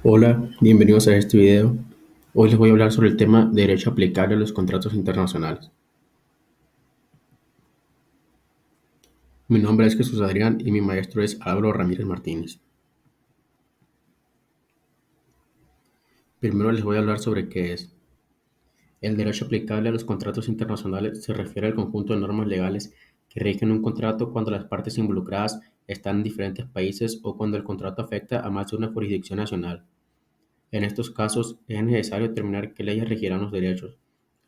Hola, bienvenidos a este video. Hoy les voy a hablar sobre el tema derecho aplicable a los contratos internacionales. Mi nombre es Jesús Adrián y mi maestro es Álvaro Ramírez Martínez. Primero les voy a hablar sobre qué es. El derecho aplicable a los contratos internacionales se refiere al conjunto de normas legales que rigen un contrato cuando las partes involucradas están en diferentes países o cuando el contrato afecta a más de una jurisdicción nacional. En estos casos es necesario determinar qué leyes regirán los derechos,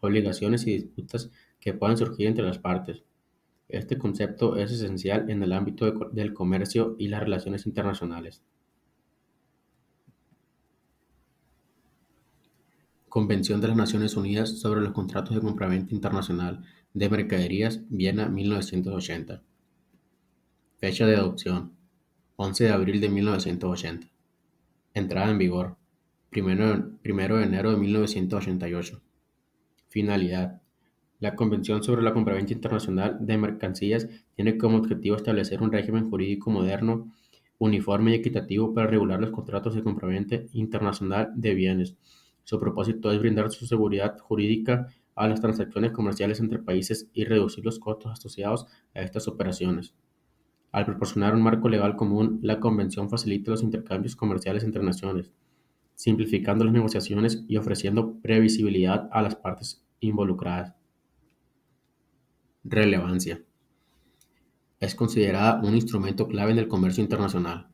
obligaciones y disputas que puedan surgir entre las partes. Este concepto es esencial en el ámbito del comercio y las relaciones internacionales. Convención de las Naciones Unidas sobre los Contratos de Compraventa Internacional de Mercaderías, Viena, 1980. Fecha de adopción: 11 de abril de 1980. Entrada en vigor: primero de enero de 1988. Finalidad: la Convención sobre la Compraventa Internacional de Mercancías tiene como objetivo establecer un régimen jurídico moderno, uniforme y equitativo para regular los contratos de compraventa internacional de bienes. Su propósito es brindar su seguridad jurídica a las transacciones comerciales entre países y reducir los costos asociados a estas operaciones. Al proporcionar un marco legal común, la Convención facilita los intercambios comerciales entre naciones, simplificando las negociaciones y ofreciendo previsibilidad a las partes involucradas. Relevancia: es considerada un instrumento clave en el comercio internacional.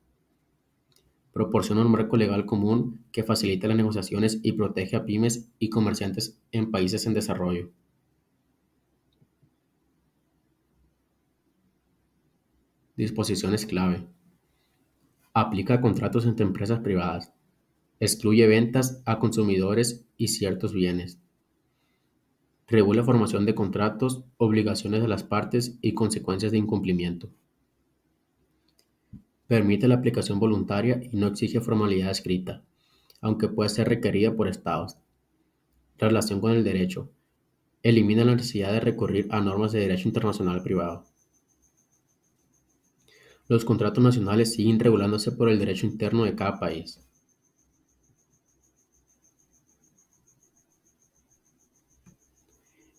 Proporciona un marco legal común que facilita las negociaciones y protege a pymes y comerciantes en países en desarrollo. Disposiciones clave: aplica a contratos entre empresas privadas. Excluye ventas a consumidores y ciertos bienes. Regula formación de contratos, obligaciones de las partes y consecuencias de incumplimiento. Permite la aplicación voluntaria y no exige formalidad escrita, aunque puede ser requerida por estados. Relación con el derecho: elimina la necesidad de recurrir a normas de derecho internacional privado. Los contratos nacionales siguen regulándose por el derecho interno de cada país.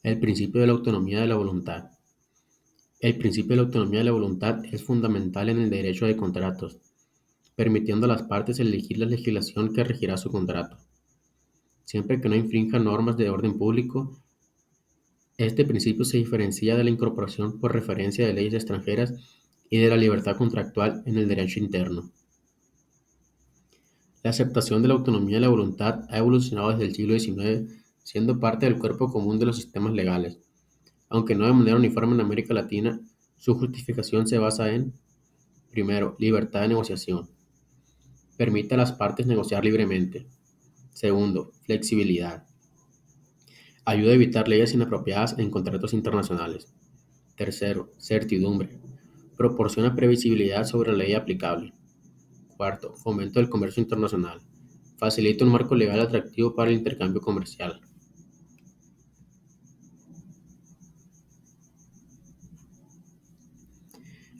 El principio de la autonomía de la voluntad. El principio de la autonomía de la voluntad es fundamental en el derecho de contratos, permitiendo a las partes elegir la legislación que regirá su contrato, siempre que no infrinja normas de orden público. Este principio se diferencia de la incorporación por referencia de leyes extranjeras y de la libertad contractual en el derecho interno. La aceptación de la autonomía de la voluntad ha evolucionado desde el siglo XIX, siendo parte del cuerpo común de los sistemas legales. Aunque no de manera uniforme en América Latina, su justificación se basa en: primero, libertad de negociación. Permite a las partes negociar libremente. Segundo, flexibilidad. Ayuda a evitar leyes inapropiadas en contratos internacionales. Tercero, certidumbre. Proporciona previsibilidad sobre la ley aplicable. Cuarto, fomento del comercio internacional. Facilita un marco legal atractivo para el intercambio comercial.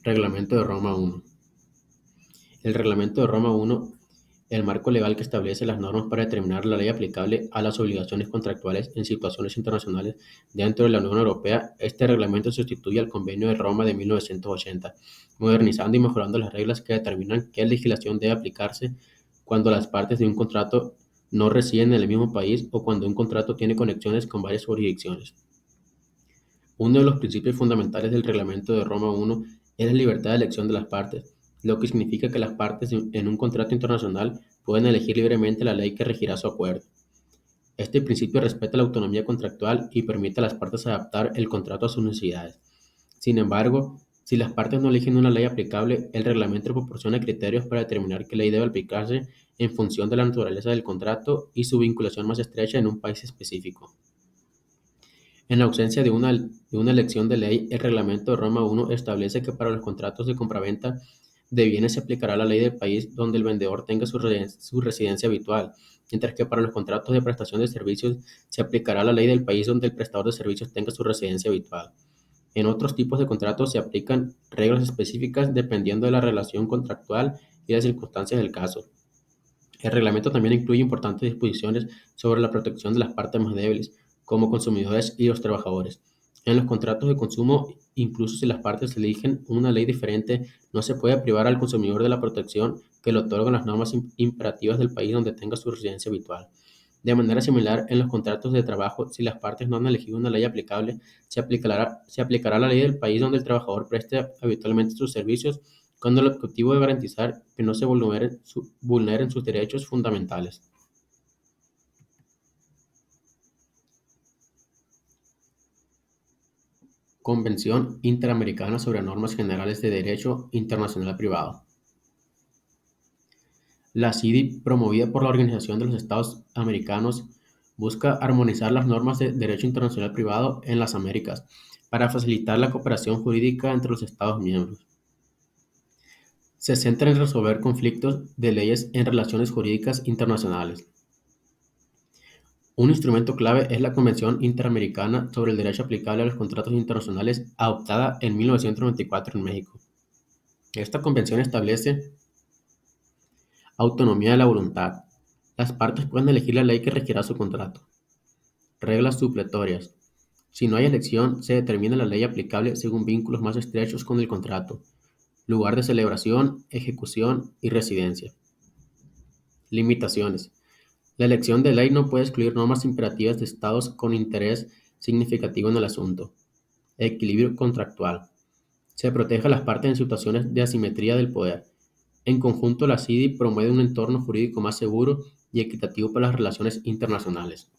Reglamento de Roma 1. El Reglamento de Roma 1, el marco legal que establece las normas para determinar la ley aplicable a las obligaciones contractuales en situaciones internacionales dentro de la Unión Europea. Este reglamento sustituye al Convenio de Roma de 1980, modernizando y mejorando las reglas que determinan qué legislación debe aplicarse cuando las partes de un contrato no residen en el mismo país o cuando un contrato tiene conexiones con varias jurisdicciones. Uno de los principios fundamentales del Reglamento de Roma 1 es la libertad de elección de las partes, lo que significa que las partes en un contrato internacional pueden elegir libremente la ley que regirá su acuerdo. Este principio respeta la autonomía contractual y permite a las partes adaptar el contrato a sus necesidades. Sin embargo, si las partes no eligen una ley aplicable, el reglamento proporciona criterios para determinar qué ley debe aplicarse en función de la naturaleza del contrato y su vinculación más estrecha en un país específico. En ausencia de una elección de ley, el Reglamento de Roma 1 establece que para los contratos de compraventa de bienes se aplicará la ley del país donde el vendedor tenga su residencia habitual, mientras que para los contratos de prestación de servicios se aplicará la ley del país donde el prestador de servicios tenga su residencia habitual. En otros tipos de contratos se aplican reglas específicas dependiendo de la relación contractual y las circunstancias del caso. El reglamento también incluye importantes disposiciones sobre la protección de las partes más débiles, como consumidores y los trabajadores. En los contratos de consumo, incluso si las partes eligen una ley diferente, no se puede privar al consumidor de la protección que le otorgan las normas imperativas del país donde tenga su residencia habitual. De manera similar, en los contratos de trabajo, si las partes no han elegido una ley aplicable, se aplicará la ley del país donde el trabajador preste habitualmente sus servicios, con el objetivo de garantizar que no se vulneren sus derechos fundamentales. Convención Interamericana sobre Normas Generales de Derecho Internacional Privado. La CIDI, promovida por la Organización de los Estados Americanos, busca armonizar las normas de derecho internacional privado en las Américas para facilitar la cooperación jurídica entre los Estados miembros. Se centra en resolver conflictos de leyes en relaciones jurídicas internacionales. Un instrumento clave es la Convención Interamericana sobre el Derecho Aplicable a los Contratos Internacionales, adoptada en 1994 en México. Esta convención establece autonomía de la voluntad. Las partes pueden elegir la ley que regirá su contrato. Reglas supletorias. Si no hay elección, se determina la ley aplicable según vínculos más estrechos con el contrato, lugar de celebración, ejecución y residencia. Limitaciones. La elección de ley no puede excluir normas imperativas de estados con interés significativo en el asunto. Equilibrio contractual. Se protege a las partes en situaciones de asimetría del poder. En conjunto, la CIDI promueve un entorno jurídico más seguro y equitativo para las relaciones internacionales.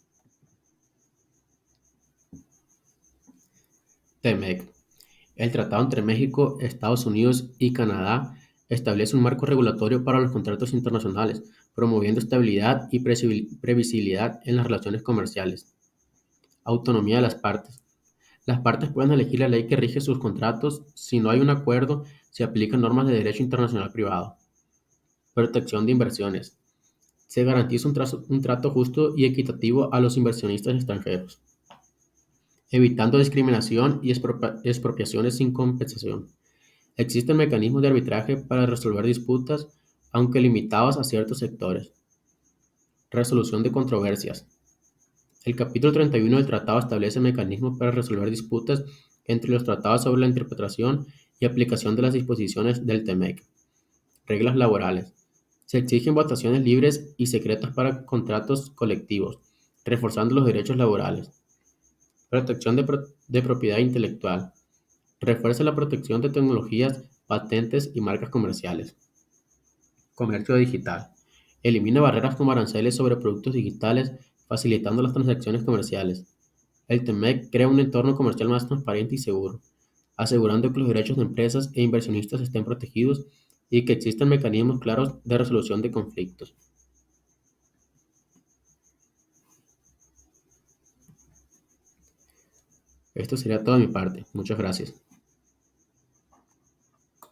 TEMEC. El tratado entre México, Estados Unidos y Canadá establece un marco regulatorio para los contratos internacionales, promoviendo estabilidad y previsibilidad en las relaciones comerciales. Autonomía de las partes. Las partes pueden elegir la ley que rige sus contratos. Si no hay un acuerdo, se aplican normas de derecho internacional privado. Protección de inversiones. Se garantiza un trato justo y equitativo a los inversionistas extranjeros, evitando discriminación y expropiaciones sin compensación. Existen mecanismos de arbitraje para resolver disputas, aunque limitados a ciertos sectores. Resolución de controversias. El capítulo 31 del tratado establece mecanismos para resolver disputas entre los tratados sobre la interpretación y aplicación de las disposiciones del TEMEC. Reglas laborales. Se exigen votaciones libres y secretas para contratos colectivos, reforzando los derechos laborales. Protección de propiedad intelectual. Refuerza la protección de tecnologías, patentes y marcas comerciales. Comercio digital. Elimina barreras como aranceles sobre productos digitales, facilitando las transacciones comerciales. El TEMEC crea un entorno comercial más transparente y seguro, asegurando que los derechos de empresas e inversionistas estén protegidos y que existan mecanismos claros de resolución de conflictos. Esto sería todo de mi parte. Muchas gracias.